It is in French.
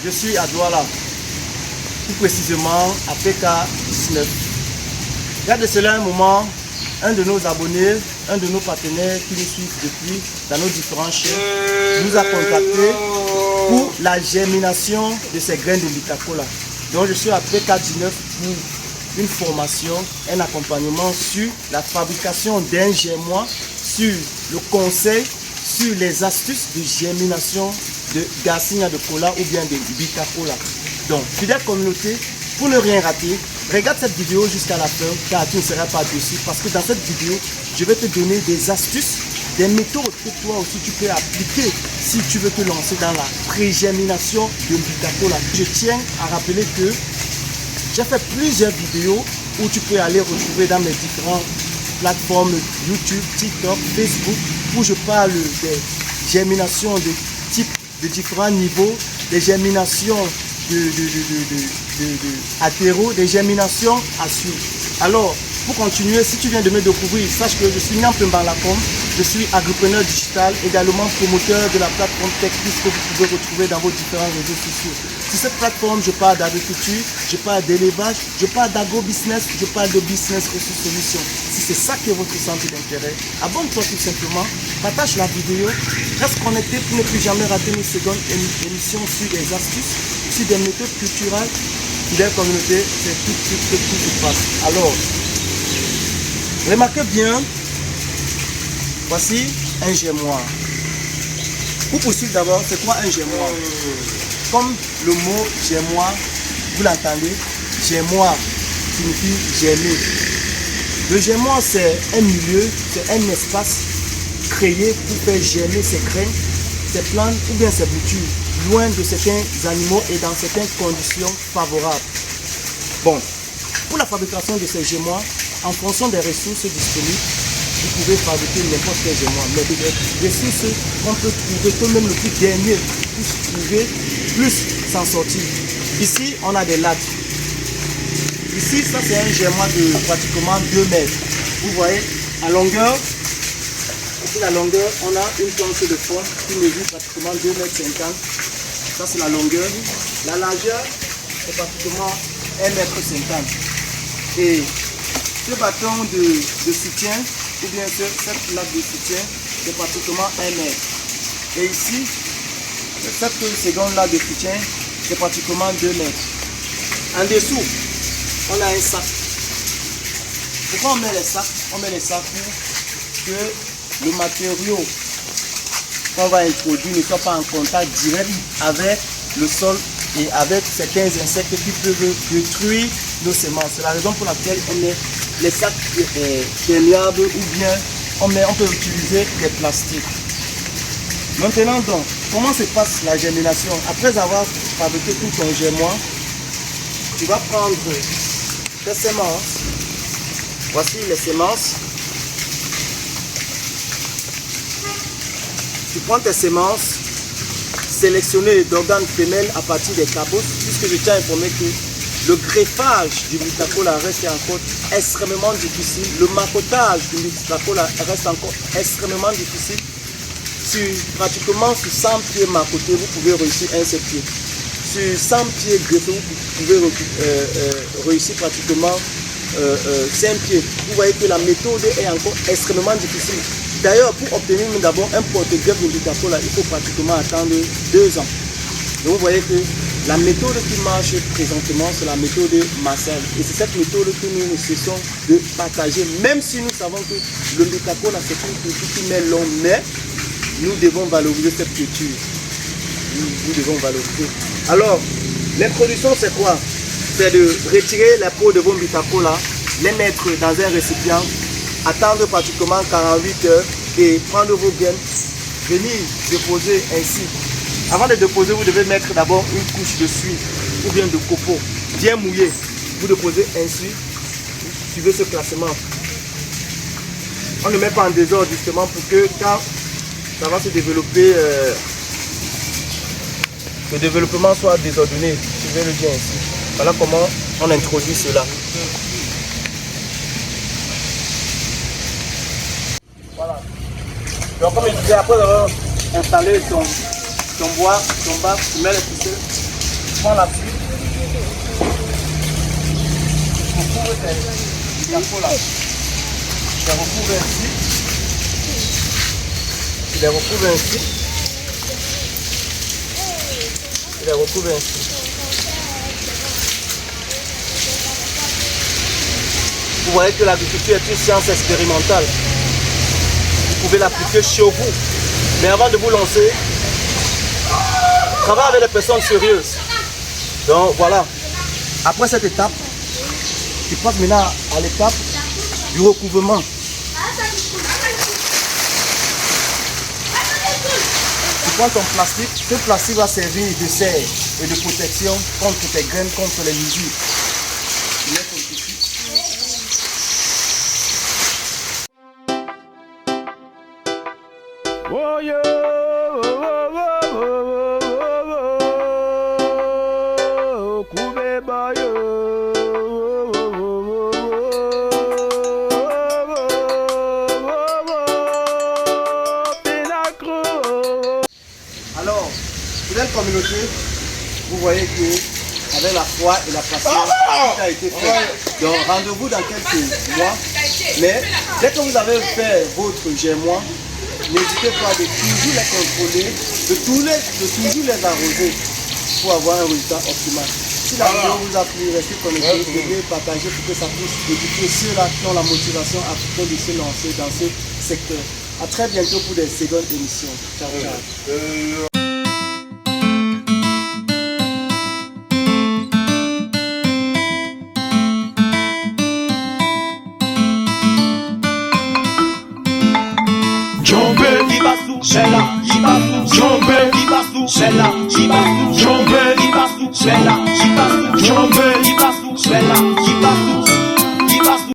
je suis à Douala, plus précisément à PK19. Il y a de cela un moment, un de nos abonnés, un de nos partenaires qui nous suivent depuis dans nos différentes chaînes, nous a contacté pour la germination de ces graines de Mbitakola. Donc je suis à PK19 pour une formation, un accompagnement sur la fabrication d'un germois, sur le conseil, sur les astuces de germination de Garcinia de Cola ou bien de Mbitakola. Donc, fidèle communauté, pour ne rien rater, regarde cette vidéo jusqu'à la fin car tu ne seras pas déçu parce que dans cette vidéo, je vais te donner des astuces, des méthodes que toi aussi tu peux appliquer si tu veux te lancer dans la pré-germination de Mbitakola. Je tiens à rappeler que j'ai fait plusieurs vidéos où tu peux aller retrouver dans mes différentes plateformes YouTube, TikTok, Facebook, où je parle des germinations de type de différents niveaux, des germinations athéro, des germinations à suivre. Alors, pour continuer, si tu viens de me découvrir, sache que je suis Niampé Mbalacom, je suis agripreneur digital, également promoteur de la plateforme TechPlus que vous pouvez retrouver dans vos différents réseaux sociaux. Sur cette plateforme, je parle d'agriculture, je parle d'élevage, je parle d'agro-business, je parle de business ressources solutions. Si c'est ça qui est votre centre d'intérêt, abonne-toi tout simplement, partage la vidéo, reste connecté pour ne plus jamais rater une seconde émission sur des astuces, sur des méthodes culturelles. Fidèle communauté, c'est tout de suite que tout se passe. Alors, remarquez bien, voici un germoir. Pour poursuivre d'abord, c'est quoi un germoir? Comme le mot germoir, vous l'entendez, germoir signifie germer. Le germoir, c'est un milieu, c'est un espace créé pour faire germer ses graines, ses plantes ou bien ses boutures, loin de certains animaux et dans certaines conditions favorables. Bon, pour la fabrication de ces germoirs, en fonction des ressources disponibles, vous pouvez fabriquer n'importe quel germoir. Mais des ressources qu'on peut trouver, tout même le plus dernier, pour trouver, plus s'en sortir. Ici, on a des lattes. Ici, ça c'est un germoir de pratiquement 2 mètres. Vous voyez, à longueur, ici la longueur, on a une planche de fond qui mesure pratiquement 2,50 mètres. Ça c'est la longueur. La largeur, c'est pratiquement 1,50 mètre. Et ce bâton de soutien, ou bien cette latte de soutien, c'est pratiquement 1 mètre. Et ici, cette seconde latte de soutien, c'est pratiquement 2 mètres. En dessous, on a un sac. Pourquoi on met les sacs? On met les sacs pour que le matériau qu'on va introduire ne soit pas en contact direct avec le sol et avec certains insectes qui peuvent détruire nos semences. C'est la raison pour laquelle on met les sacs perméables ou bien on peut utiliser des plastiques. Maintenant donc, comment se passe la germination? Après avoir fabriqué tout ton germoir, tu vas prendre tes semences. Voici les semences. Tu prends tes semences, sélectionnées d'organes femelles à partir des cabosses, puisque je tiens à informer que le greffage du Mbitakola reste encore extrêmement difficile. Le macotage du Mbitakola reste encore extrêmement difficile. Pratiquement sur 100 pieds macotés, vous pouvez réussir un seul pied. Sur 100 pieds greffés, vous pouvez réussir pratiquement 5 pieds. Vous voyez que la méthode est encore extrêmement difficile. D'ailleurs, pour obtenir d'abord un porte-greffe de Mbitakola, il faut pratiquement attendre 2 ans. Donc vous voyez que la méthode qui marche présentement, c'est la méthode Marcel. Et c'est cette méthode que nous ne cessons de partager, même si nous savons que le Mbitakola, c'est une culture qui met long, mais nous devons valoriser cette culture. Nous devons valoriser. Alors, l'introduction, c'est quoi? C'est de retirer les peaux de vos Mbitakola, les mettre dans un récipient, attendre pratiquement 48 heures et prendre vos graines, venir déposer ainsi. Avant de déposer, vous devez mettre d'abord une couche de suie ou bien de copeaux bien mouillé. Vous déposez ainsi, suivez ce classement. On ne met pas en désordre justement pour que quand ça va se développer, le développement soit désordonné. Suivez-le bien ici. Voilà comment on introduit cela. Voilà. Donc comme je disais, après avoir installé ton bois, ton bac, tu mets les ficelles. Tu prends la pluie. Tu recouvres tes gâteaux là. Tu les recouvres ainsi. Tu les recouvres ainsi. Tu les recouvres ainsi. Vous voyez que l'agriculture est une science expérimentale. Vous pouvez l'appliquer chez vous. Mais avant de vous lancer, travaillez avec des personnes sérieuses. Donc voilà. Après cette étape, tu passes maintenant à l'étape du recouvrement. Tu prends ton plastique. Ce plastique va servir de serre et de protection contre tes graines, contre les usures. Tu mets ton tissu. Oh yo, Kubeba yo. Alors, fidèle communauté, vous voyez que avec la foi et la patience, tout a été fait. Donc rendez-vous dans quelques mois. Mais dès que vous avez fait votre germois, n'hésitez pas de toujours les contrôler, de toujours les arroser pour avoir un résultat optimal. Si la vidéo vous a plu, restez connectés, devez partager pour que ça puisse éduquer ceux-là qui ont la motivation africaine de se lancer dans ce secteur. A très bientôt pour des secondes émissions. Ciao, ciao. Shella, Jibasu, Jombe, Jibasu, Shella, Jibasu, Jombe, Jibasu, Shella, Jibasu, Jombe, Jibasu, Shella, Jibasu.